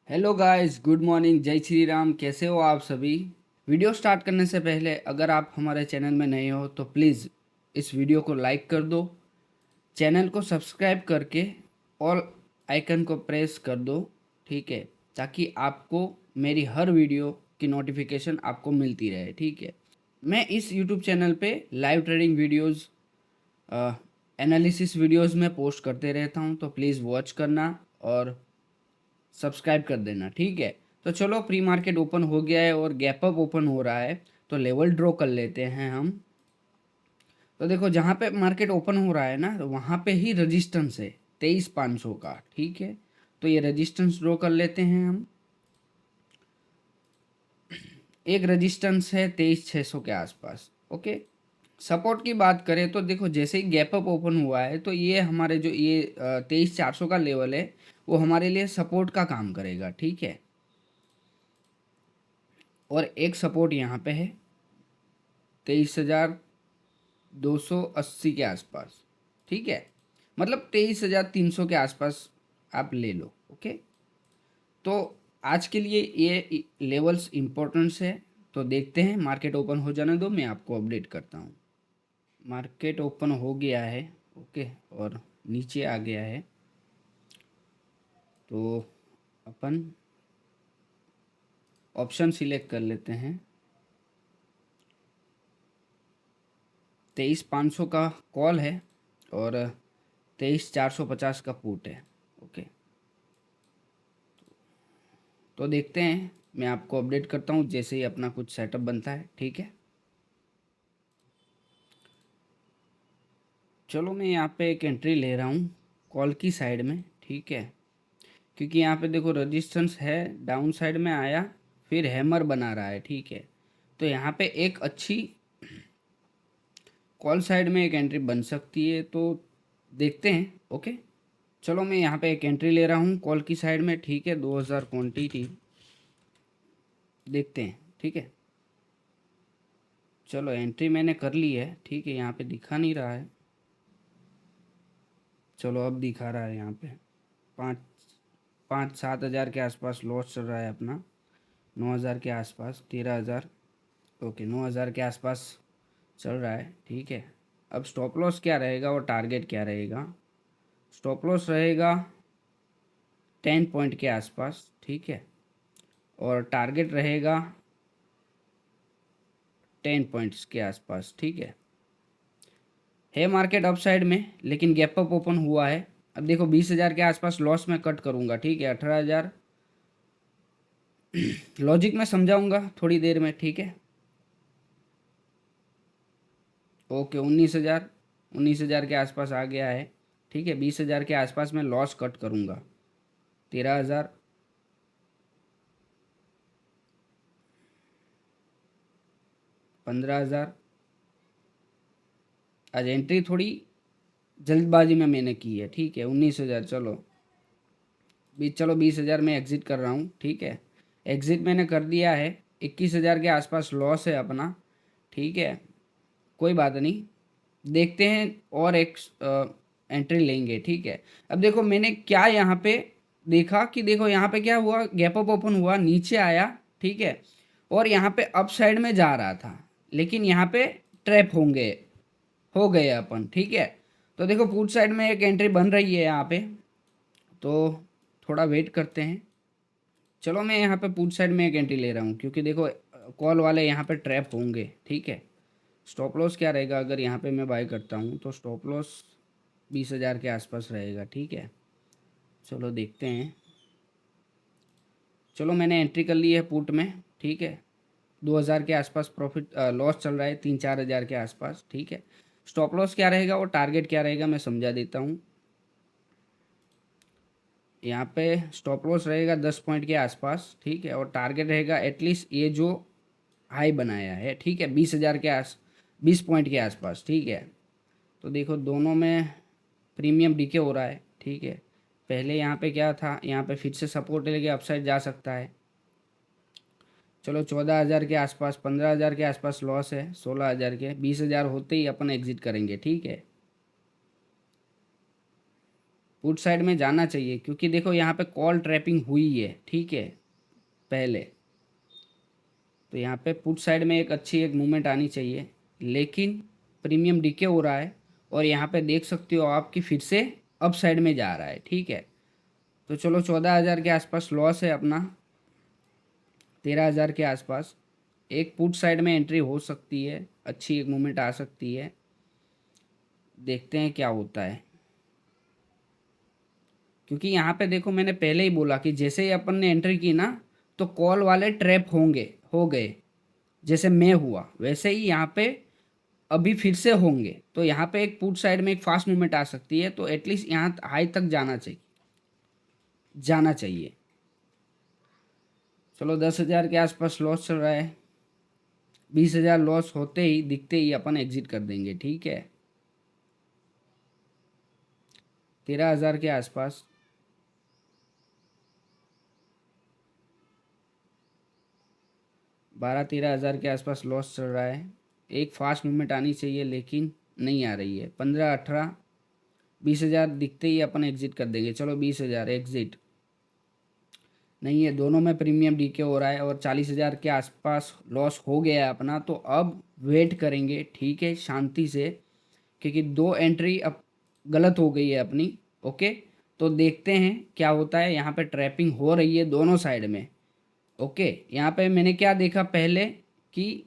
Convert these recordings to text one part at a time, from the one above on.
Hello guys, good morning, जय श्री राम। कैसे हो आप सभी। वीडियो स्टार्ट करने से पहले अगर आप हमारे चैनल में नए हो तो प्लीज़ इस वीडियो को लाइक कर दो, चैनल को सब्सक्राइब करके ऑल आइकन को प्रेस कर दो, ठीक है, ताकि आपको मेरी हर वीडियो की नोटिफिकेशन आपको मिलती रहे। ठीक है, मैं इस यूट्यूब चैनल पे live trading videos, analysis videos में पोस्ट करते रहता हूँ, तो प्लीज़ वॉच करना और सब्सक्राइब कर देना। ठीक है, तो चलो, प्री मार्केट ओपन हो गया है और गैप अप ओपन हो रहा है, तो लेवल ड्रॉ कर लेते हैं हम। तो देखो, जहाँ पे मार्केट ओपन हो रहा है ना, तो वहाँ पे ही रजिस्टेंस है 23,500 का। ठीक है, तो ये रजिस्टेंस ड्रॉ कर लेते हैं हम। एक रजिस्टेंस है 23,600 के आसपास। ओके, सपोर्ट की बात करें तो देखो, जैसे ही गैप अप ओपन हुआ है तो ये हमारे जो ये 23,400 का लेवल है, वो हमारे लिए सपोर्ट का काम करेगा। ठीक है, और एक सपोर्ट यहाँ पे है 23,280 के आसपास। ठीक है, मतलब 23,300 के आसपास आप ले लो। ओके, तो आज के लिए ये लेवल्स इम्पोर्टेंस है। तो देखते हैं, मार्केट ओपन हो जाने दो, मैं आपको अपडेट करता हूँ। मार्केट ओपन हो गया है, ओके, और नीचे आ गया है। तो अपन ऑप्शन सिलेक्ट कर लेते हैं। 23,500 का कॉल है और 23,450 का पुट है। ओके, तो देखते हैं, मैं आपको अपडेट करता हूँ जैसे ही अपना कुछ सेटअप बनता है। ठीक है, चलो, मैं यहाँ पे एक एंट्री ले रहा हूँ कॉल की साइड में। ठीक है, क्योंकि यहाँ पे देखो रजिस्टेंस है, डाउन साइड में आया, फिर हैमर बना रहा है। ठीक है, तो यहाँ पे एक अच्छी कॉल साइड में एक एंट्री बन सकती है, तो देखते हैं। ओके, चलो, मैं यहाँ पे एक एंट्री ले रहा हूँ कॉल की साइड में। ठीक है, 2000 क्वान्टिटी देखते हैं। ठीक है, चलो, एंट्री मैंने कर ली है। ठीक है, यहाँ पे दिखा नहीं रहा है, चलो अब दिखा रहा है। यहाँ पे 5-7 हज़ार के आसपास लॉस चल रहा है अपना, 9,000 के आसपास, 13,000। ओके, 9,000 के आसपास चल रहा है। ठीक है, अब स्टॉप लॉस क्या रहेगा और टारगेट क्या रहेगा। स्टॉप लॉस रहेगा 10 पॉइंट के आसपास। ठीक है, और टारगेट रहेगा 10 पॉइंट्स के आसपास। ठीक है मार्केट अपसाइड में, लेकिन गैप अप ओपन हुआ है। अब देखो, 20,000 के आसपास लॉस में कट करूंगा। ठीक है, 18,000 लॉजिक में समझाऊंगा थोड़ी देर में। ठीक है, ओके, 19,000 के आसपास आ गया है। ठीक है, 20,000 के आसपास मैं लॉस कट करूंगा। 13,000, 15,000। आज एंट्री थोड़ी जल्दबाजी में मैंने की है। ठीक है, 19,000। चलो 20,000 में एग्ज़िट कर रहा हूँ। ठीक है, एग्ज़िट मैंने कर दिया है। 21,000 के आसपास लॉस है अपना। ठीक है, कोई बात नहीं, देखते हैं और एक एंट्री लेंगे। ठीक है, अब देखो, मैंने क्या यहाँ पे देखा कि देखो, यहाँ पे क्या हुआ, गैप अप ओपन हुआ, नीचे आया। ठीक है, और यहाँ पे अप साइड में जा रहा था, लेकिन यहाँ पे ट्रैप हो गए अपन। ठीक है, तो देखो, पुट साइड में एक एंट्री बन रही है यहाँ पे, तो थोड़ा वेट करते हैं। चलो, मैं यहाँ पे पुट साइड में एक एंट्री ले रहा हूँ, क्योंकि देखो कॉल वाले यहाँ पे ट्रैप होंगे। ठीक है, स्टॉप लॉस क्या रहेगा, अगर यहाँ पे मैं बाय करता हूँ तो स्टॉप लॉस 20,000 के आसपास रहेगा। ठीक है, चलो देखते हैं। चलो, मैंने एंट्री कर ली है पुट में। ठीक है, 2,000 के आसपास प्रॉफिट लॉस चल रहा है, 3-4 हज़ार के आसपास। ठीक है, स्टॉप लॉस क्या रहेगा और टारगेट क्या रहेगा मैं समझा देता हूँ। यहाँ पे स्टॉप लॉस रहेगा 10 पॉइंट के आसपास। ठीक है, और टारगेट रहेगा एटलीस्ट ये जो हाई बनाया है। ठीक है, 20,000 के 20 पॉइंट के आसपास। ठीक है, तो देखो, दोनों में प्रीमियम डीके हो रहा है। ठीक है, पहले यहाँ पे क्या था, यहाँ पे फिर से सपोर्ट लेके अपसाइड जा सकता है। चलो, 14,000 के आसपास, 15,000 के आसपास लॉस है, 16,000 के, 20,000 होते ही अपन एग्जिट करेंगे। ठीक है, पुट साइड में जाना चाहिए, क्योंकि देखो यहाँ पे कॉल ट्रैपिंग हुई है, ठीक है, पहले। तो यहाँ पे पुट साइड में एक अच्छी एक मूवमेंट आनी चाहिए, लेकिन प्रीमियम डीके हो रहा है और यहाँ पे देख सकते हो आप कि फिर से अप साइड में जा रहा है, ठीक है। तो चलो 14,000 के आसपास लॉस है अपना, 13,000 के आसपास एक पुट साइड में एंट्री हो सकती है, अच्छी एक मूवमेंट आ सकती है, देखते हैं क्या होता है। क्योंकि यहाँ पे देखो मैंने पहले ही बोला कि जैसे ही अपन ने एंट्री की ना, तो कॉल वाले ट्रैप हो गए, जैसे मैं हुआ वैसे ही यहाँ पे अभी फिर से होंगे। तो यहाँ पे एक पुट साइड में एक फास्ट मूवमेंट आ सकती है, तो एटलीस्ट यहाँ हाई तक जाना चाहिए। चलो 10,000 के आसपास लॉस चल रहा है, 20,000 लॉस होते ही दिखते ही अपन एग्जिट कर देंगे, ठीक है। 13,000 के आसपास 12-13,000 के आसपास लॉस चल रहा है, एक फास्ट मूवमेंट आनी चाहिए लेकिन नहीं आ रही है। 15-18-20,000 दिखते ही अपन एग्जिट कर देंगे। चलो 20,000 एग्जिट नहीं है, दोनों में प्रीमियम डीके हो रहा है और 40,000 के आसपास लॉस हो गया है अपना। तो अब वेट करेंगे, ठीक है, शांति से, क्योंकि दो एंट्री अब गलत हो गई है अपनी। ओके, तो देखते हैं क्या होता है। यहाँ पे ट्रैपिंग हो रही है दोनों साइड में। ओके, यहाँ पे मैंने क्या देखा पहले कि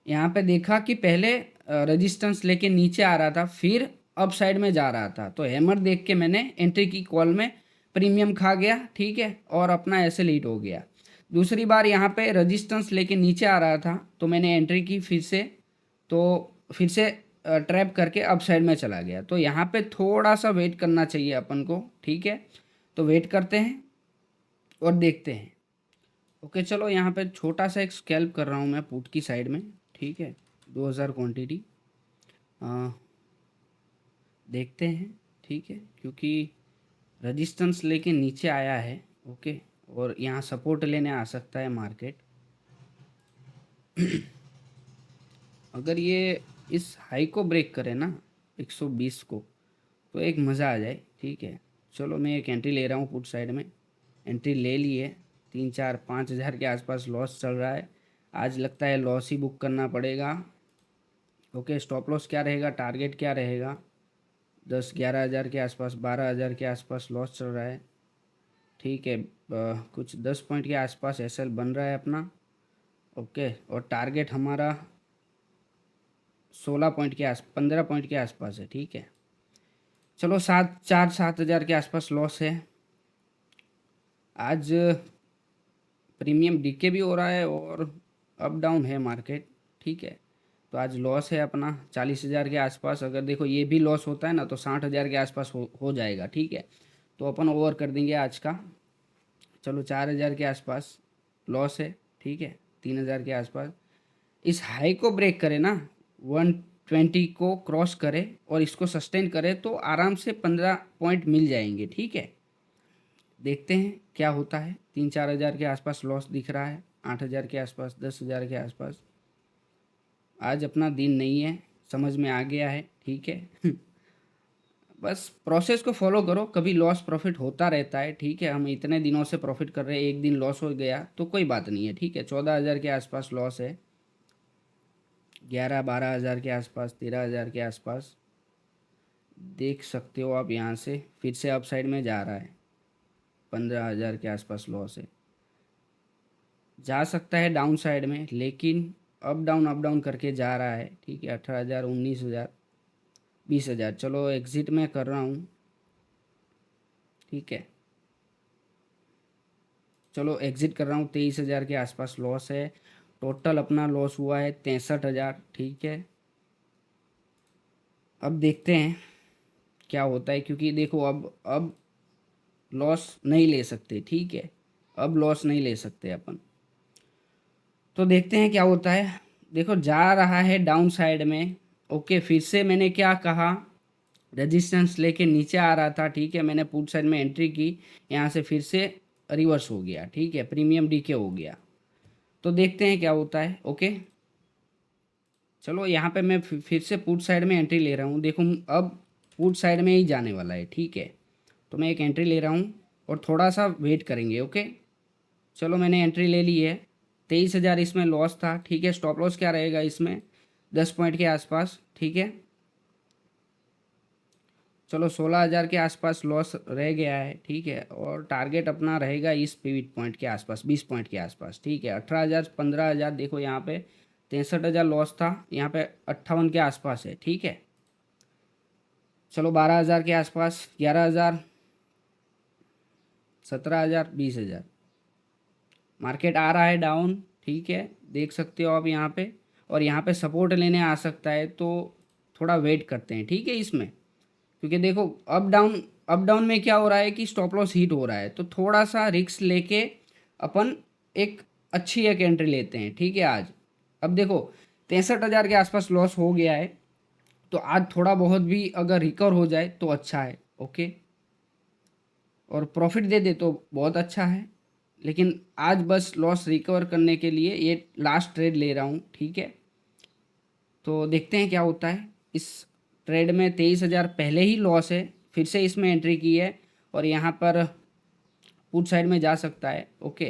यहाँ पे देखा कि पहले रेजिस्टेंस लेके नीचे आ रहा था, फिर अप साइड में जा रहा था। तो हैमर देख के मैंने एंट्री की, कॉल में प्रीमियम खा गया, ठीक है, और अपना ऐसे लीड हो गया। दूसरी बार यहाँ पे रेजिस्टेंस लेके नीचे आ रहा था, तो मैंने एंट्री की फिर से, तो फिर से ट्रैप करके अप साइड में चला गया। तो यहाँ पे थोड़ा सा वेट करना चाहिए अपन को, ठीक है। तो वेट करते हैं और देखते हैं। ओके, चलो यहाँ पे छोटा सा एक स्कैल्प कर रहा हूँ मैं पुट की साइड में, ठीक है, 2,000 क्वांटिटी देखते हैं, ठीक है, क्योंकि रेजिस्टेंस लेके नीचे आया है। ओके, और यहाँ सपोर्ट लेने आ सकता है मार्केट। अगर ये इस हाई को ब्रेक करे ना 120 को, तो एक मज़ा आ जाए, ठीक है। चलो मैं एक एंट्री ले रहा हूँ पुट साइड में, एंट्री ले ली है। 3-4-5 हज़ार के आसपास लॉस चल रहा है, आज लगता है लॉस ही बुक करना पड़ेगा। ओके, स्टॉप लॉस क्या रहेगा, टारगेट क्या रहेगा, 10-11 हज़ार के आसपास, 12,000 के आसपास लॉस चल रहा है, ठीक है। कुछ 10 पॉइंट के आसपास एसएल बन रहा है अपना। ओके, और टारगेट हमारा 16 पॉइंट के 15 पॉइंट के आसपास है, ठीक है। चलो 7-4-7 हज़ार के आसपास लॉस है। आज प्रीमियम डीके भी हो रहा है और अप डाउन है मार्केट, ठीक है। तो आज लॉस है अपना 40,000 के आसपास। अगर देखो ये भी लॉस होता है ना, तो 60,000 के आसपास हो जाएगा, ठीक है। तो अपन ओवर कर देंगे आज का। चलो 4,000 के आसपास लॉस है, ठीक है, 3,000 के आसपास। इस हाई को ब्रेक करे ना, 120 को क्रॉस करे और इसको सस्टेन करे, तो आराम से 15 पॉइंट मिल जाएंगे, ठीक है। देखते हैं क्या होता है। 3-4 हज़ार के आसपास लॉस दिख रहा है, 8,000 के आसपास, 10,000 के आसपास। आज अपना दिन नहीं है, समझ में आ गया है, ठीक है। बस प्रोसेस को फॉलो करो, कभी लॉस प्रॉफिट होता रहता है, ठीक है। हम इतने दिनों से प्रॉफिट कर रहे हैं, एक दिन लॉस हो गया तो कोई बात नहीं है, ठीक है। 14,000 के आसपास लॉस है, 11-12 हज़ार के आसपास, 13,000 के आसपास देख सकते हो आप। यहाँ से फिर से अप साइड में जा रहा है, 15,000 के आसपास लॉस है। जा सकता है डाउन साइड में, लेकिन अप डाउन करके जा रहा है, ठीक है। 18,000, 19,000, 20,000, चलो एग्ज़िट में कर रहा हूँ, ठीक है। चलो एग्ज़िट कर रहा हूँ, 23,000 के आसपास लॉस है। टोटल अपना लॉस हुआ है 63,000, ठीक है। अब देखते हैं क्या होता है, क्योंकि देखो अब लॉस नहीं ले सकते, ठीक है। अब लॉस नहीं ले सकते अपन, तो देखते हैं क्या होता है। देखो जा रहा है डाउन साइड में। ओके, फिर से मैंने क्या कहा, रेजिस्टेंस लेके नीचे आ रहा था, ठीक है। मैंने पुट साइड में एंट्री की, यहाँ से फिर से रिवर्स हो गया, ठीक है, प्रीमियम डीके हो गया। तो देखते हैं क्या होता है। ओके, चलो यहाँ पे मैं फिर से पुट साइड में एंट्री ले रहा हूँ। देखो अब पुट साइड में ही जाने वाला है, ठीक है। तो मैं एक एंट्री ले रहा हूँ और थोड़ा सा वेट करेंगे। ओके, चलो मैंने एंट्री ले ली है। 23,000 इसमें लॉस था, ठीक है। स्टॉप लॉस क्या रहेगा इसमें, 10 पॉइंट के आसपास, ठीक है। चलो 16,000 के आसपास लॉस रह गया है, ठीक है। और टारगेट अपना रहेगा इस पिवट पॉइंट के आसपास, 20 पॉइंट के आसपास, ठीक है। 18,000 15,000, देखो यहाँ पे 63,000 लॉस था, यहाँ पे 58 के आसपास है, ठीक है। चलो 12,000 के आसपास, 11,000, 17,000, 20,000, मार्केट आ रहा है डाउन, ठीक है, देख सकते हो आप यहाँ पे। और यहाँ पे सपोर्ट लेने आ सकता है, तो थोड़ा वेट करते हैं, ठीक है इसमें। क्योंकि देखो अप डाउन में क्या हो रहा है कि स्टॉप लॉस हिट हो रहा है, तो थोड़ा सा रिस्क लेके अपन एक अच्छी एक एंट्री लेते हैं, ठीक है आज। अब देखो 63,000 के आसपास लॉस हो गया है, तो आज थोड़ा बहुत भी अगर रिकवर हो जाए तो अच्छा है। ओके, और प्रॉफिट दे दे तो बहुत अच्छा है। लेकिन आज बस लॉस रिकवर करने के लिए ये लास्ट ट्रेड ले रहा हूँ, ठीक है। तो देखते हैं क्या होता है इस ट्रेड में। 23,000 पहले ही लॉस है, फिर से इसमें एंट्री की है और यहाँ पर पुट साइड में जा सकता है। ओके,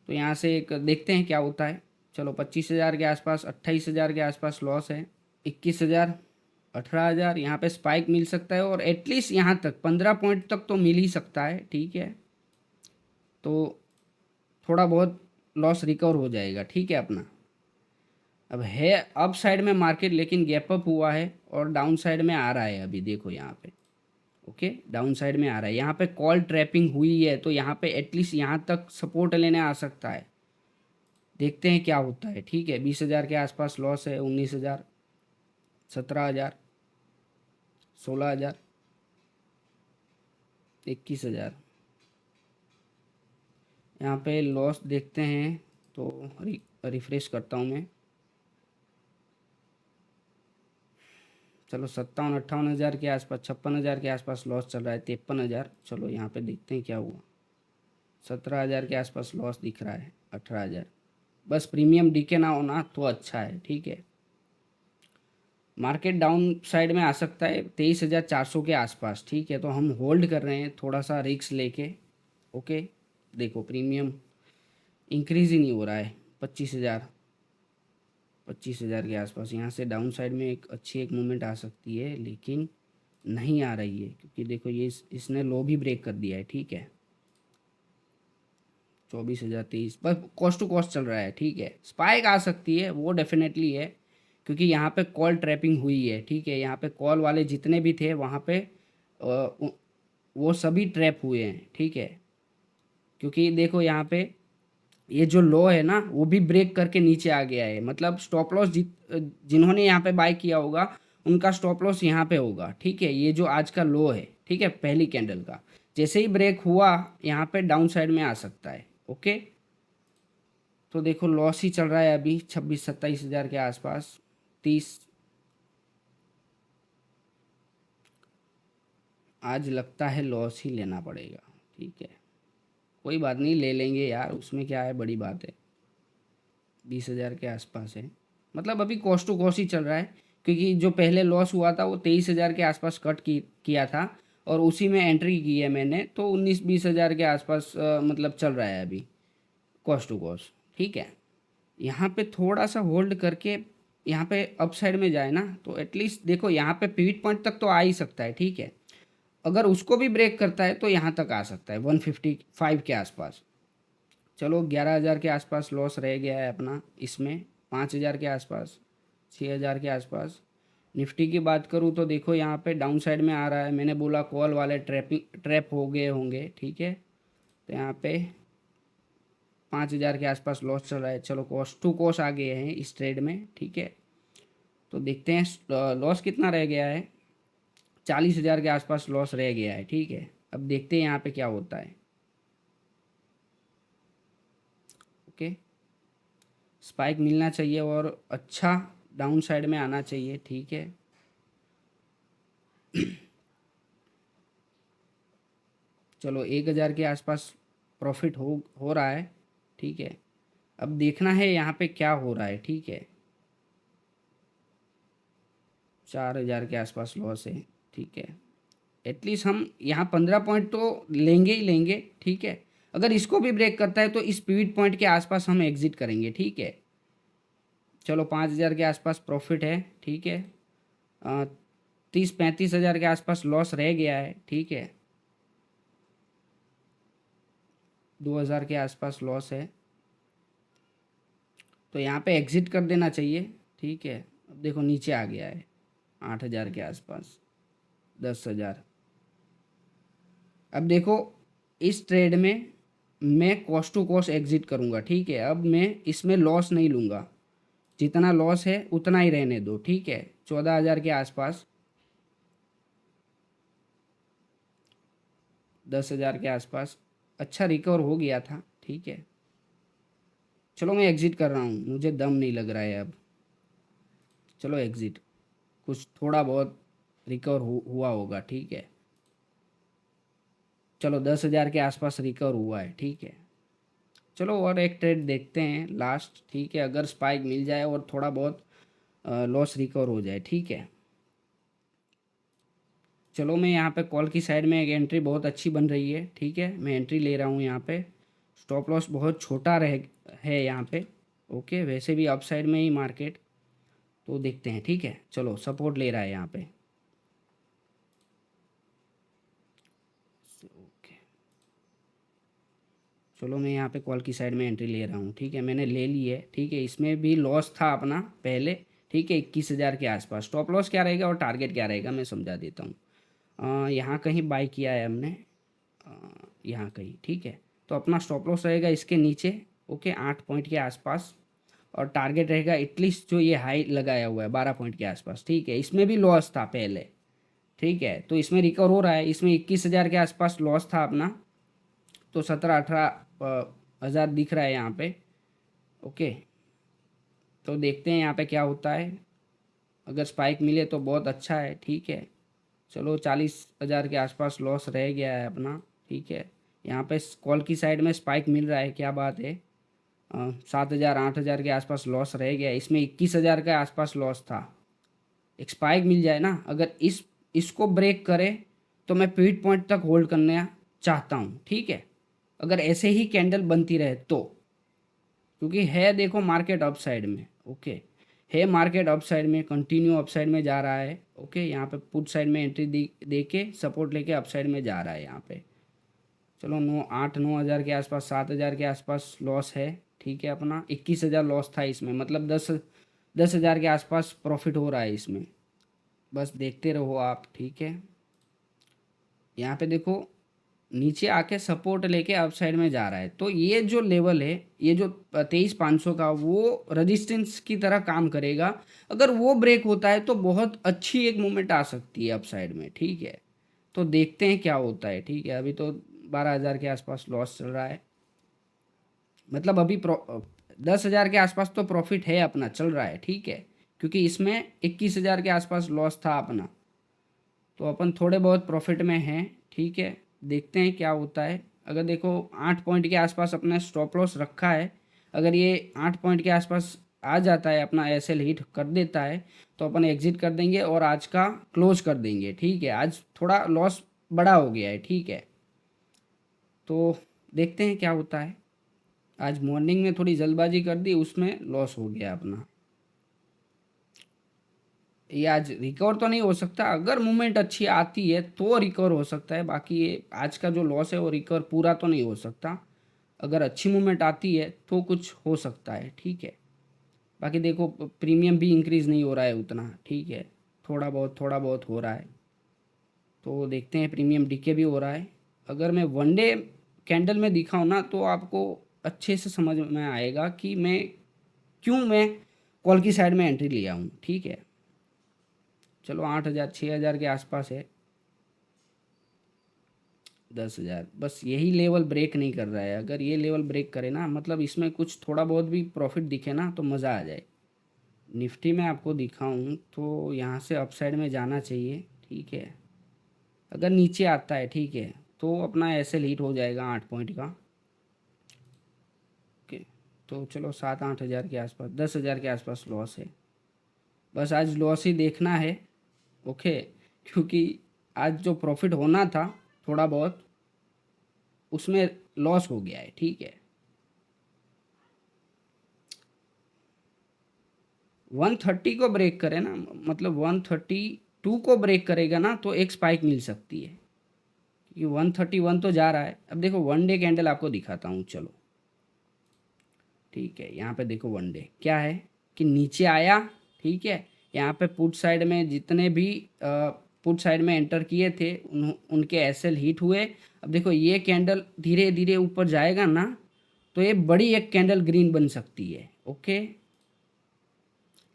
तो यहाँ से एक देखते हैं क्या होता है। चलो 25,000 के आसपास, 28,000 के आसपास लॉस है, 21,000, 18,000, यहाँ पे स्पाइक मिल सकता है और एटलीस्ट यहाँ तक 15 पॉइंट तक तो मिल ही सकता है, ठीक है। तो थोड़ा बहुत लॉस रिकवर हो जाएगा, ठीक है अपना। अब है अप साइड में मार्केट, लेकिन गैप अप हुआ है और डाउन साइड में आ रहा है अभी, देखो यहाँ पे। ओके, डाउन साइड में आ रहा है, यहाँ पे कॉल ट्रैपिंग हुई है, तो यहाँ पे एटलीस्ट यहाँ तक सपोर्ट लेने आ सकता है। देखते हैं क्या होता है, ठीक है। 20,000 के आसपास लॉस है, 19,000, 17,000, 16,000, 21,000, यहाँ पे लॉस देखते हैं। तो रिफ्रेश करता हूँ मैं। चलो 57-58,000 के आसपास, 56,000 के आसपास लॉस चल रहा है, 53,000। चलो यहाँ पे देखते हैं क्या हुआ। 17,000 के आसपास लॉस दिख रहा है, 18,000। बस प्रीमियम डीके ना होना तो अच्छा है, ठीक है। मार्केट डाउन साइड में आ सकता है 23,400 के आसपास, ठीक है। तो हम होल्ड कर रहे हैं थोड़ा सा रिस्क लेके। ओके, देखो प्रीमियम इंक्रीज ही नहीं हो रहा है। 25,000 के आसपास यहाँ से डाउन साइड में एक अच्छी एक मूवमेंट आ सकती है, लेकिन नहीं आ रही है, क्योंकि देखो ये इसने लो भी ब्रेक कर दिया है, ठीक है। 24,000, 23, बस कॉस्ट टू कॉस्ट चल रहा है, ठीक है। स्पाइक आ सकती है, वो डेफिनेटली है, क्योंकि यहाँ पे कॉल ट्रैपिंग हुई है, ठीक है। यहाँ पे कॉल वाले जितने भी थे वहाँ पे वो सभी ट्रैप हुए हैं, ठीक है। क्योंकि देखो यहाँ पे ये जो लो है ना, वो भी ब्रेक करके नीचे आ गया है। मतलब स्टॉप लॉस जिन्होंने यहाँ पे बाय किया होगा उनका स्टॉप लॉस यहाँ पे होगा, ठीक है। ये जो आज का लो है, ठीक है, पहली कैंडल का, जैसे ही ब्रेक हुआ यहाँ पे डाउन साइड में आ सकता है। ओके, तो देखो लॉस ही चल रहा है अभी 26-27,000 के आसपास, 30। आज लगता है लॉस ही लेना पड़ेगा, ठीक है। कोई बात नहीं, ले लेंगे यार, उसमें क्या है, बड़ी बात है। 20,000 के आसपास है, मतलब अभी कॉस्ट टू कॉस्ट ही चल रहा है। क्योंकि जो पहले लॉस हुआ था वो 23,000 के आसपास कट किया था, और उसी में एंट्री की है मैंने, तो 19-20,000 के आसपास मतलब चल रहा है अभी कॉस्ट टू कॉस्ट, ठीक है। यहाँ पे थोड़ा सा होल्ड करके यहाँ पे अप साइड में जाए ना, तो एटलीस्ट देखो यहाँ पे पिवट पॉइंट तक तो आ ही सकता है, ठीक है। अगर उसको भी ब्रेक करता है तो यहाँ तक आ सकता है 155 के आसपास। चलो 11,000 के आसपास लॉस रह गया है अपना इसमें, 5,000 के आसपास, 6,000 के आसपास। निफ्टी की बात करूँ तो देखो यहाँ पे डाउन साइड में आ रहा है, मैंने बोला कॉल वाले ट्रैप हो गए होंगे, ठीक है। तो यहाँ पे 5,000 के आसपास लॉस चल रहा है। चलो कॉस्ट टू कॉस्ट आ गए हैं इस ट्रेड में, ठीक है। तो देखते हैं लॉस कितना रह गया है। 40,000 के आसपास लॉस रह गया है, ठीक है। अब देखते हैं यहाँ पे क्या होता है। ओके, स्पाइक मिलना चाहिए और अच्छा डाउन साइड में आना चाहिए, ठीक है। चलो 1,000 के आसपास प्रॉफिट हो रहा है, ठीक है। अब देखना है यहाँ पे क्या हो रहा है, ठीक है। 4,000 के आसपास लॉस है, ठीक है। एटलीस्ट हम यहाँ 15 पॉइंट तो लेंगे ही लेंगे, ठीक है। अगर इसको भी ब्रेक करता है तो इस पिवट पॉइंट के आसपास हम एग्जिट करेंगे, ठीक है। चलो 5,000 के आसपास प्रॉफिट है, ठीक है। 30-35 हज़ार के आसपास लॉस रह गया है, ठीक है। 2,000 के आसपास लॉस है, तो यहाँ पे एग्ज़िट कर देना चाहिए, ठीक है। अब देखो नीचे आ गया है 8,000 के आसपास, 10,000। अब देखो इस ट्रेड में मैं कॉस्ट टू कॉस्ट एग्ज़िट करूँगा, ठीक है। अब मैं इसमें लॉस नहीं लूँगा, जितना लॉस है उतना ही रहने दो, ठीक है। 14,000 के आसपास, 10,000 के आसपास अच्छा रिकवर हो गया था, ठीक है। चलो मैं एग्ज़िट कर रहा हूँ, मुझे दम नहीं लग रहा है अब। चलो एग्ज़िट, कुछ थोड़ा बहुत रिकवर हुआ होगा, ठीक है। चलो 10,000 के आसपास रिकवर हुआ है, ठीक है। चलो और एक ट्रेड देखते हैं लास्ट, ठीक है। अगर स्पाइक मिल जाए और थोड़ा बहुत लॉस रिकवर हो जाए, ठीक है। चलो मैं यहाँ पे कॉल की साइड में एक एंट्री बहुत अच्छी बन रही है, ठीक है। मैं एंट्री ले रहा हूँ यहाँ पे। स्टॉप लॉस बहुत छोटा है यहाँ पे, ओके। वैसे भी अप साइड में ही मार्केट, तो देखते हैं, ठीक है। चलो सपोर्ट ले रहा है यहाँ पे, ओके। चलो मैं यहाँ पे कॉल की साइड में एंट्री ले रहा हूँ, ठीक है। मैंने ले ली है, ठीक है। इसमें भी लॉस था अपना पहले, ठीक है, 21,000 के आसपास। स्टॉप लॉस क्या रहेगा और टारगेट क्या रहेगा मैं समझा देता हूँ। यहाँ कहीं बाई किया है हमने, यहाँ कहीं, ठीक है। तो अपना स्टॉप लॉस रहेगा इसके नीचे, ओके, 8 पॉइंट के आसपास। और टारगेट रहेगा एटलीस्ट जो ये हाई लगाया हुआ है 12 पॉइंट के आसपास, ठीक है। इसमें भी लॉस था पहले, ठीक है। तो इसमें रिकवर हो रहा है। इसमें 21,000 के आसपास लॉस था अपना, तो 17-18 हज़ार दिख रहा है यहाँ पे, ओके। तो देखते हैं यहाँ पे क्या होता है। अगर स्पाइक मिले तो बहुत अच्छा है, ठीक है। चलो 40,000 के आसपास लॉस रह गया है अपना, ठीक है। यहाँ पे कॉल की साइड में स्पाइक मिल रहा है, क्या बात है। 7,000-8,000 के आसपास लॉस रह गया है। इसमें 21,000 के आसपास लॉस था। एक स्पाइक मिल जाए ना, अगर इसको ब्रेक करे तो मैं पीट पॉइंट तक होल्ड करना चाहता हूँ, ठीक है। अगर ऐसे ही कैंडल बनती रहे तो, क्योंकि है देखो मार्केट अप साइड में, ओके। है मार्केट अप साइड में, कंटिन्यू अप साइड में जा रहा है, ओके। यहाँ पे पुट साइड में एंट्री दे के सपोर्ट लेके अप साइड में जा रहा है यहाँ पे। चलो 9-9 हज़ार के आसपास, 7,000 के आसपास लॉस है, ठीक है। अपना 21,000 लॉस था इसमें, मतलब 10,000 के आसपास प्रॉफिट हो रहा है इसमें। बस देखते रहो आप, ठीक है। यहाँ पे देखो नीचे आके सपोर्ट लेके अप साइड में जा रहा है, तो ये जो लेवल है, ये जो 23,500 का, वो रजिस्टेंस की तरह काम करेगा। अगर वो ब्रेक होता है तो बहुत अच्छी एक मूवमेंट आ सकती है अप साइड में, ठीक है। तो देखते हैं क्या होता है, ठीक है। अभी तो 12,000 के आसपास लॉस चल रहा है, मतलब अभी 10,000 के आसपास तो प्रॉफिट है अपना, चल रहा है, ठीक है। क्योंकि इसमें 21,000 के आसपास लॉस था अपना, तो अपन थोड़े बहुत प्रॉफिट में हैं, ठीक है। देखते हैं क्या होता है। अगर देखो 8 पॉइंट के आसपास अपना स्टॉप लॉस रखा है, अगर ये 8 पॉइंट के आसपास आ जाता है, अपना एसएल हिट कर देता है, तो अपन एग्जिट कर देंगे और आज का क्लोज कर देंगे, ठीक है। आज थोड़ा लॉस बड़ा हो गया है, ठीक है। तो देखते हैं क्या होता है। आज मॉर्निंग में थोड़ी जल्दबाजी कर दी, उसमें लॉस हो गया अपना। ये आज रिकवर तो नहीं हो सकता, अगर मूवमेंट अच्छी आती है तो रिकवर हो सकता है। बाकी ये आज का जो लॉस है वो रिकवर पूरा तो नहीं हो सकता। अगर अच्छी मूवमेंट आती है तो कुछ हो सकता है, ठीक है। बाकी देखो प्रीमियम भी इंक्रीज़ नहीं हो रहा है उतना, ठीक है। थोड़ा बहुत हो रहा है, तो देखते हैं। प्रीमियम डीके भी हो रहा है। अगर मैं वन डे कैंडल में दिखाऊँ ना, तो आपको अच्छे से समझ में आएगा कि मैं कॉल की साइड में एंट्री लिया हूँ, ठीक है। चलो 8,000 6,000 के आसपास है, 10,000, बस यही लेवल ब्रेक नहीं कर रहा है। अगर ये लेवल ब्रेक करे ना, मतलब इसमें कुछ थोड़ा बहुत भी प्रॉफिट दिखे ना, तो मज़ा आ जाए। निफ्टी में आपको दिखाऊं तो यहाँ से अपसाइड में जाना चाहिए, ठीक है। अगर नीचे आता है, ठीक है, तो अपना ऐसे हीट हो जाएगा 8 पॉइंट का, ओके। तो चलो 7-8 हज़ार के आसपास, 10,000 के आसपास लॉस है। बस आज लॉस ही देखना है, ओके। क्योंकि आज जो प्रॉफिट होना था थोड़ा बहुत, उसमें लॉस हो गया है, ठीक है। 130 को ब्रेक करे ना, मतलब 132 को ब्रेक करेगा ना तो एक स्पाइक मिल सकती है, क्योंकि 131 तो जा रहा है। अब देखो वन डे कैंडल आपको दिखाता हूँ, चलो ठीक है। यहाँ पे देखो वन डे क्या है कि नीचे आया, ठीक है। यहाँ पे पुट साइड में जितने भी पुट साइड में एंटर किए थे उनके एसएल हिट हुए। अब देखो ये कैंडल धीरे धीरे ऊपर जाएगा ना, तो ये बड़ी एक कैंडल ग्रीन बन सकती है, ओके।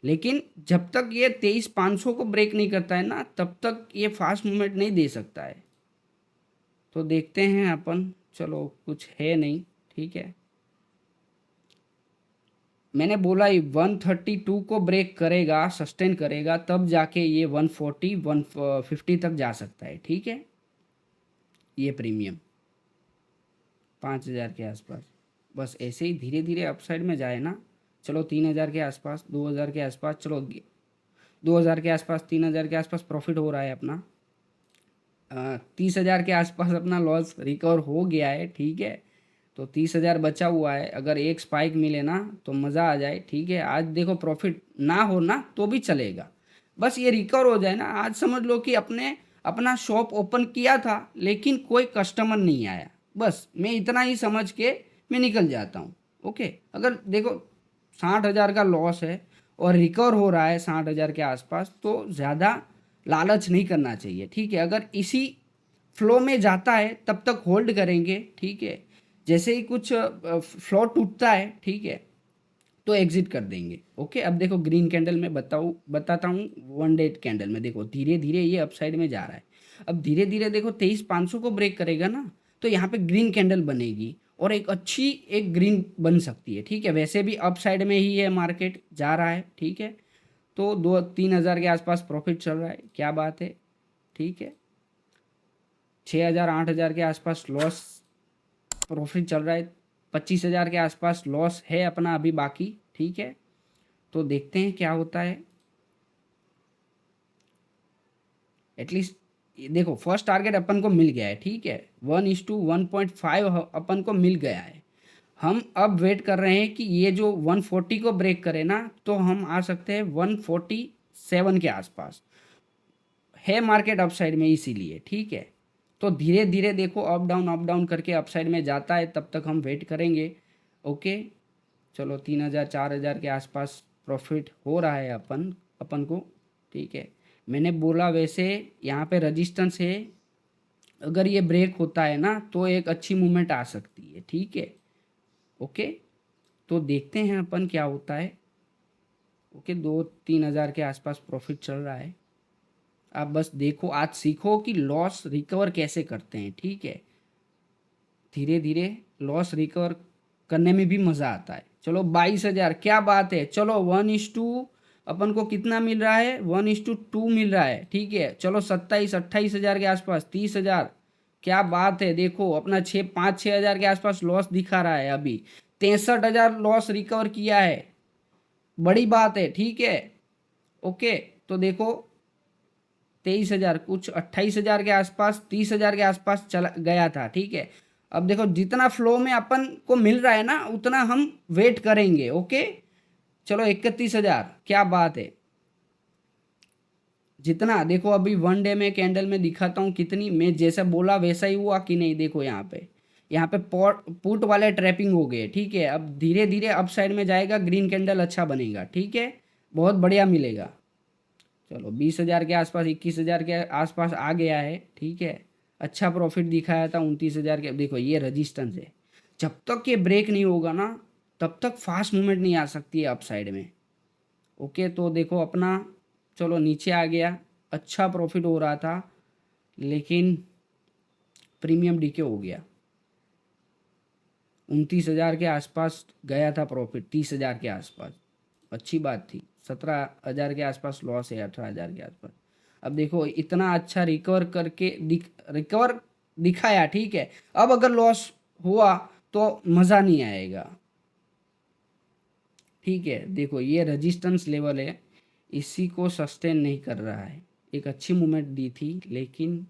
लेकिन जब तक ये 23,500 को ब्रेक नहीं करता है ना, तब तक ये फास्ट मूवमेंट नहीं दे सकता है। तो देखते हैं अपन, चलो कुछ है नहीं, ठीक है। मैंने बोला ये 132 को ब्रेक करेगा, सस्टेन करेगा, तब जाके ये 140 150 तक जा सकता है, ठीक है। ये प्रीमियम 5,000 के आसपास, बस ऐसे ही धीरे धीरे अपसाइड में जाए ना। चलो 3,000 के आसपास, 2,000 के आसपास, चलो 2,000 के आसपास, 3,000 के आसपास प्रॉफिट हो रहा है अपना। 30,000 के आसपास अपना लॉस रिकवर हो गया है, ठीक है। तो 30,000 बचा हुआ है, अगर एक स्पाइक मिले ना तो मज़ा आ जाए, ठीक है। आज देखो प्रॉफिट ना हो ना तो भी चलेगा, बस ये रिकवर हो जाए ना। आज समझ लो कि अपने अपना शॉप ओपन किया था लेकिन कोई कस्टमर नहीं आया, बस मैं इतना ही समझ के मैं निकल जाता हूँ, ओके। अगर देखो 60,000 का लॉस है और रिकवर हो रहा है 60,000 के आसपास, तो ज़्यादा लालच नहीं करना चाहिए, ठीक है। अगर इसी फ्लो में जाता है तब तक होल्ड करेंगे, ठीक है। जैसे ही कुछ फ्लो टूटता है, ठीक है, तो एग्जिट कर देंगे, ओके। अब देखो ग्रीन कैंडल में बताता हूँ। वन डे कैंडल में देखो धीरे धीरे ये अपसाइड में जा रहा है। अब धीरे धीरे देखो 23,500 को ब्रेक करेगा ना, तो यहाँ पे ग्रीन कैंडल बनेगी और एक अच्छी एक ग्रीन बन सकती है, ठीक है। वैसे भी अप साइड में ही है, मार्केट जा रहा है, ठीक है। तो 2-3 हज़ार के आसपास प्रॉफिट चल रहा है, क्या बात है, ठीक है। 6,000 8,000 के आसपास लॉस प्रॉफिट चल रहा है, 25,000 के आसपास लॉस है अपना अभी बाकी, ठीक है। तो देखते हैं क्या होता है। एटलीस्ट देखो फर्स्ट टारगेट अपन को मिल गया है, ठीक है। 1:1.5 अपन को मिल गया है। हम अब वेट कर रहे हैं कि ये जो 140 को ब्रेक करे ना, तो हम आ सकते हैं 147 के आसपास है मार्केट अपसाइड में, इसीलिए, ठीक है। तो धीरे धीरे देखो अप डाउन करके अपसाइड में जाता है, तब तक हम वेट करेंगे, ओके। चलो 3,000 4,000 के आसपास प्रॉफिट हो रहा है अपन अपन को, ठीक है। मैंने बोला वैसे यहाँ पे रजिस्टेंस है, अगर ये ब्रेक होता है ना तो एक अच्छी मूवमेंट आ सकती है, ठीक है, ओके। तो देखते हैं अपन क्या होता है, ओके। 2-3 हज़ार के आसपास प्रॉफिट चल रहा है। आप बस देखो, आज सीखो कि लॉस रिकवर कैसे करते हैं, ठीक है। धीरे धीरे लॉस रिकवर करने में भी मज़ा आता है। चलो 22,000, क्या बात है। चलो 1:2 अपन को कितना मिल रहा है, 1:2 मिल रहा है, ठीक है। चलो 27-28 हज़ार के आसपास, 30,000, क्या बात है। देखो अपना 5-6 हज़ार के आसपास लॉस दिखा रहा है, अभी 63,000 लॉस रिकवर किया है, बड़ी बात है, ठीक है, ओके। तो देखो 23,000 कुछ 28,000 के आसपास, 30,000 के आसपास चला गया था, ठीक है। अब देखो जितना फ्लो में अपन को मिल रहा है ना, उतना हम वेट करेंगे, ओके। चलो 31,000, क्या बात है। जितना देखो अभी वन डे में कैंडल में दिखाता हूँ कितनी, मैं जैसा बोला वैसा ही हुआ कि नहीं। देखो यहाँ पे पुट वाले ट्रैपिंग हो गए, ठीक है। अब धीरे धीरे अप साइड में जाएगा, ग्रीन कैंडल अच्छा बनेगा, ठीक है, बहुत बढ़िया मिलेगा। चलो 20,000 के आसपास, 21,000 के आसपास आ गया है, ठीक है। अच्छा प्रॉफिट दिखाया था 29,000 के। देखो ये रजिस्टेंस है, जब तक ये ब्रेक नहीं होगा ना तब तक फास्ट मूवमेंट नहीं आ सकती है अप साइड में, ओके। तो देखो अपना, चलो नीचे आ गया, अच्छा प्रॉफिट हो रहा था लेकिन प्रीमियम डीके हो गया। 29,000 के आसपास गया था प्रॉफिट, 30,000 के आसपास, अच्छी बात थी। 17,000 के आसपास लॉस है, 18,000 के आसपास। अब देखो इतना अच्छा रिकवर करके रिकवर दिखाया, ठीक है। अब अगर लॉस हुआ तो मज़ा नहीं आएगा, ठीक है। देखो ये रेजिस्टेंस लेवल है, इसी को सस्टेन नहीं कर रहा है, एक अच्छी मूवमेंट दी थी, लेकिन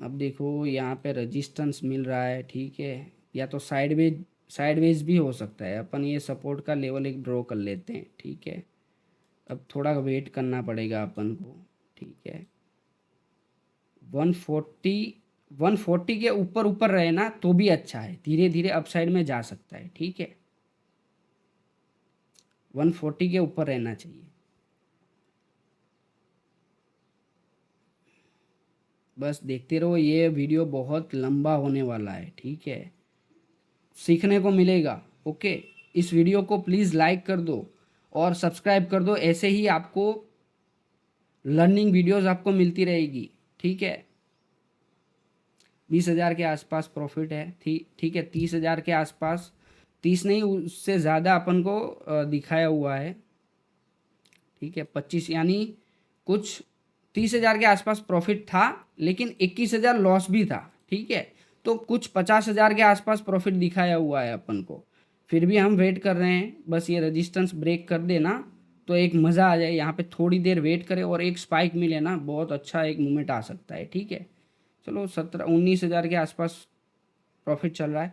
अब देखो यहाँ पे रेजिस्टेंस मिल रहा है, ठीक है, या तो साइडवेज भी हो सकता है। अपन ये सपोर्ट का लेवल एक ड्रॉ कर लेते हैं, ठीक है। अब थोड़ा वेट करना पड़ेगा अपन को, ठीक है। 140 140 के ऊपर ऊपर रहे ना तो भी अच्छा है, धीरे धीरे अपसाइड में जा सकता है, ठीक है। 140 के ऊपर रहना चाहिए। बस देखते रहो, ये वीडियो बहुत लंबा होने वाला है, ठीक है, सीखने को मिलेगा। ओके, इस वीडियो को प्लीज़ लाइक कर दो और सब्सक्राइब कर दो, ऐसे ही आपको लर्निंग वीडियोस आपको मिलती रहेगी, ठीक है। 20,000 के आसपास प्रॉफिट है, ठीक है, 30,000 के आसपास, 30 नहीं उससे ज़्यादा अपन को दिखाया हुआ है, ठीक है। 25 यानी कुछ 30,000 के आसपास प्रॉफिट था, लेकिन 21,000 लॉस भी था, ठीक है। तो कुछ 50,000 के आसपास प्रॉफिट दिखाया हुआ है अपन को, फिर भी हम वेट कर रहे हैं। बस ये रेजिस्टेंस ब्रेक कर देना तो एक मज़ा आ जाए, यहाँ पे थोड़ी देर वेट करें और एक स्पाइक मिले ना, बहुत अच्छा एक मूवमेंट आ सकता है, ठीक है। चलो 19,000 के आसपास प्रॉफिट चल रहा है।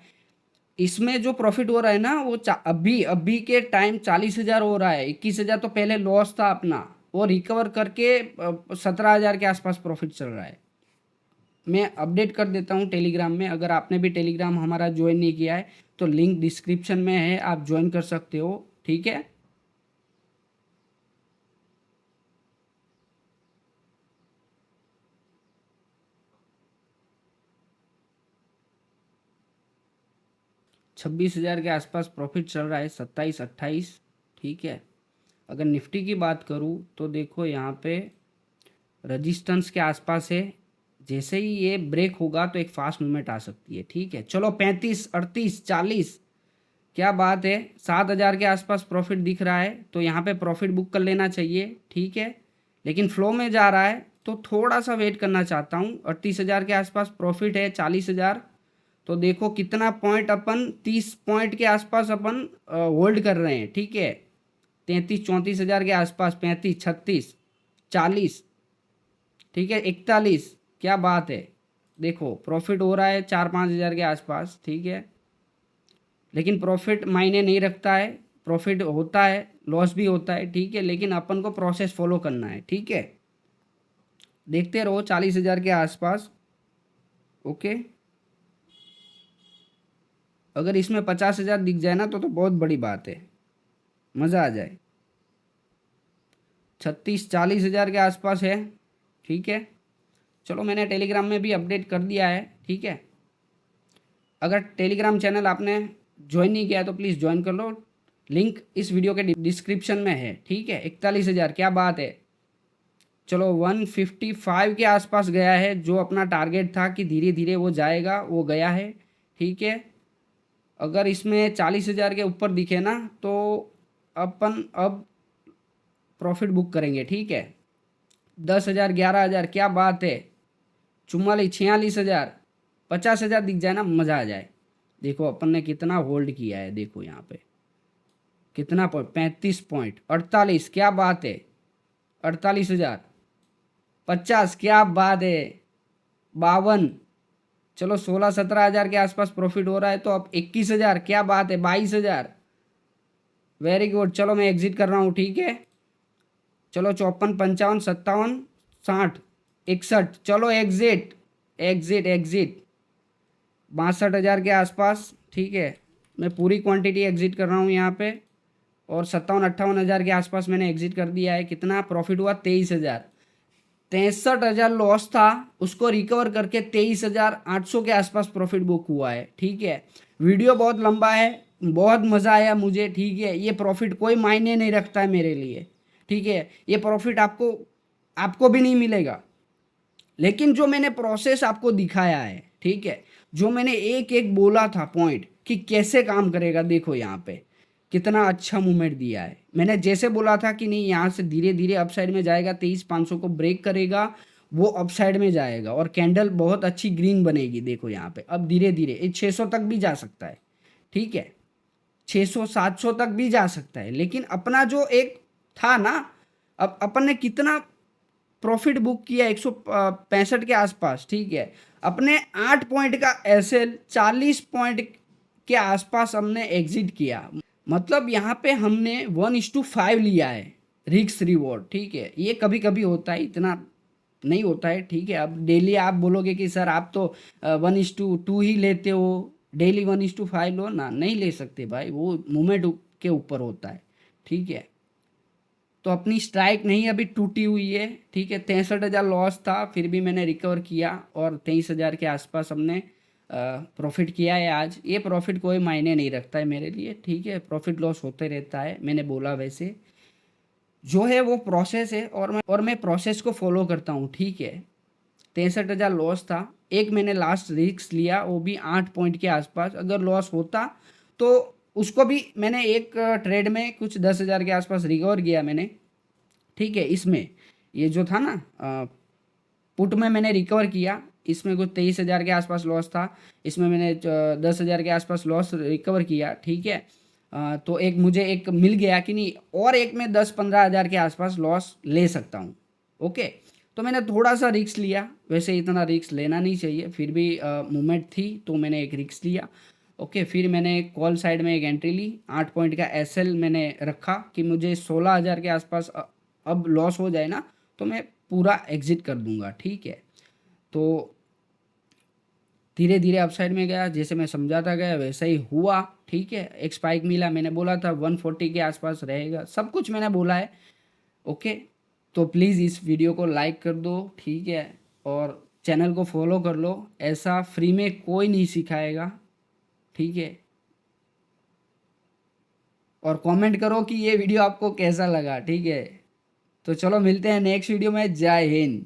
इसमें जो प्रॉफिट हो रहा है ना वो अभी अभी के टाइम 40,000 हो रहा है। 21,000 तो पहले लॉस था अपना, वो रिकवर करके 17,000 के आसपास प्रॉफिट चल रहा है। मैं अपडेट कर देता हूँ टेलीग्राम में, अगर आपने भी टेलीग्राम हमारा ज्वाइन नहीं किया है तो लिंक डिस्क्रिप्शन में है, आप ज्वाइन कर सकते हो, ठीक है। छब्बीस हजार के आसपास प्रॉफिट चल रहा है, 27-28, ठीक है। अगर निफ्टी की बात करूँ तो देखो यहाँ पे रजिस्टेंस के आसपास है, जैसे ही ये ब्रेक होगा तो एक फास्ट मूवमेंट आ सकती है, ठीक है। चलो 35, 38, 40, क्या बात है, 7,000 के आसपास प्रॉफिट दिख रहा है, तो यहाँ पे प्रॉफिट बुक कर लेना चाहिए, ठीक है। लेकिन फ्लो में जा रहा है तो थोड़ा सा वेट करना चाहता हूँ। 38,000 के आसपास प्रॉफिट है, 40,000, तो देखो कितना पॉइंट, अपन 30 पॉइंट के आसपास अपन होल्ड कर रहे हैं, ठीक है। 33-34,000 के आसपास, 35, 36, 40, ठीक है, 41, क्या बात है। देखो प्रॉफिट हो रहा है 4-5 हज़ार के आसपास, ठीक है। लेकिन प्रॉफिट मायने नहीं रखता है, प्रॉफिट होता है, लॉस भी होता है, ठीक है, लेकिन अपन को प्रोसेस फॉलो करना है, ठीक है। देखते रहो 40,000 के आसपास, ओके। अगर इसमें 50,000 दिख जाए ना तो बहुत बड़ी बात है, मज़ा आ जाए। 36-40 हज़ार के आसपास है, ठीक है। चलो मैंने टेलीग्राम में भी अपडेट कर दिया है, ठीक है। अगर टेलीग्राम चैनल आपने ज्वाइन नहीं किया है तो प्लीज़ ज्वाइन कर लो, लिंक इस वीडियो के डिस्क्रिप्शन में है, ठीक है। 41,000, क्या बात है। चलो 155 के आसपास गया है, जो अपना टारगेट था कि धीरे धीरे वो जाएगा, वो गया है, ठीक है। अगर इसमें 40,000 के ऊपर दिखे ना तो अपन अब प्रॉफिट बुक करेंगे, ठीक है। 10,000, 11,000, क्या बात है। 44, 46,000, 50,000 दिख जाए ना, मज़ा आ जाए। देखो अपन ने कितना होल्ड किया है, देखो यहाँ पे कितना पॉइंट, 35 पॉइंट, 48, क्या बात है। 48,000, 50, क्या बात है। 52, चलो 16-17 हज़ार के आसपास प्रॉफिट हो रहा है, तो अब 21,000, क्या बात है। 22,000, वेरी गुड। चलो मैं एग्जिट कर रहा हूँ, ठीक है। चलो 54, 55, 57, 60, 61, चलो एग्जिट, एग्जिट, एग्जिट। 62,000 के आसपास, ठीक है। मैं पूरी क्वांटिटी एग्जिट कर रहा हूँ यहाँ पे, और 57-58 हज़ार के आसपास मैंने एग्जिट कर दिया है। कितना प्रॉफिट हुआ, 23,000। 63,000 लॉस था, उसको रिकवर करके 23,800 के आसपास प्रॉफिट बुक हुआ है, ठीक है। वीडियो बहुत लंबा है, बहुत मज़ा आया मुझे, ठीक है। ये प्रॉफिट कोई मायने नहीं रखता है मेरे लिए, ठीक है। ये प्रॉफिट आपको आपको भी नहीं मिलेगा, लेकिन जो मैंने प्रोसेस आपको दिखाया है, ठीक है, जो मैंने एक एक बोला था पॉइंट कि कैसे काम करेगा, देखो यहाँ पे कितना अच्छा मूवमेंट दिया है। मैंने जैसे बोला था कि नहीं, यहाँ से धीरे धीरे अपसाइड में जाएगा, 23,500 को ब्रेक करेगा, वो अपसाइड में जाएगा और कैंडल बहुत अच्छी ग्रीन बनेगी। देखो यहाँ पे अब धीरे धीरे 600 तक भी जा सकता है, ठीक है। 600-700 तक भी जा सकता है, लेकिन अपना जो एक था ना, अब अपन ने कितना प्रॉफिट बुक किया 165 के आसपास, ठीक है। अपने 8 पॉइंट का एसएल 40 पॉइंट के आसपास हमने एग्जिट किया। मतलब यहाँ पे हमने 1:5 लिया है रिस्क रिवॉर्ड, ठीक है। ये कभी कभी होता है, इतना नहीं होता है, ठीक है। अब डेली आप बोलोगे कि सर आप तो 1:2 ही लेते हो, डेली 1:5 लो ना, नहीं ले सकते भाई, वो मूवमेंट के ऊपर होता है, ठीक है। तो अपनी स्ट्राइक नहीं अभी टूटी हुई है, ठीक है। 63,000 लॉस था, फिर भी मैंने रिकवर किया और 23,000 के आसपास हमने प्रॉफिट किया है आज। ये प्रॉफिट कोई मायने नहीं रखता है मेरे लिए, ठीक है। प्रॉफिट लॉस होते रहता है, मैंने बोला वैसे जो है वो प्रोसेस है, और मैं प्रोसेस को फॉलो करता हूँ, ठीक है। 63,000 लॉस था, एक मैंने लास्ट रिस्क लिया, वो भी 8 पॉइंट के आसपास। अगर लॉस होता तो उसको भी मैंने एक ट्रेड में कुछ 10,000 के आसपास रिकवर किया मैंने, ठीक है। इसमें ये जो था ना पुट में मैंने रिकवर किया, इसमें कुछ 23,000 के आसपास लॉस था, इसमें मैंने 10,000 के आसपास लॉस रिकवर किया, ठीक है। तो एक मुझे एक मिल गया कि नहीं, और एक में 10-15 हज़ार के आसपास लॉस ले सकता हूँ, ओके। तो मैंने थोड़ा सा रिस्क लिया, वैसे इतना रिस्क लेना नहीं चाहिए, फिर भी मूवमेंट थी तो मैंने एक रिस्क लिया, ओके। फिर मैंने कॉल साइड में एक एंट्री ली, 8 पॉइंट का एसएल मैंने रखा कि मुझे 16,000 के आसपास अब लॉस हो जाए ना तो मैं पूरा एग्जिट कर दूंगा, ठीक है। तो धीरे धीरे अपसाइड में गया, जैसे मैं समझाता गया वैसा ही हुआ, ठीक है। एक स्पाइक मिला, मैंने बोला था 140 के आसपास रहेगा, सब कुछ मैंने बोला है, ओके। तो प्लीज़ इस वीडियो को लाइक कर दो, ठीक है, और चैनल को फॉलो कर लो, ऐसा फ्री में कोई नहीं सिखाएगा, ठीक है। और कमेंट करो कि ये वीडियो आपको कैसा लगा, ठीक है। तो चलो मिलते हैं नेक्स्ट वीडियो में, जय हिंद।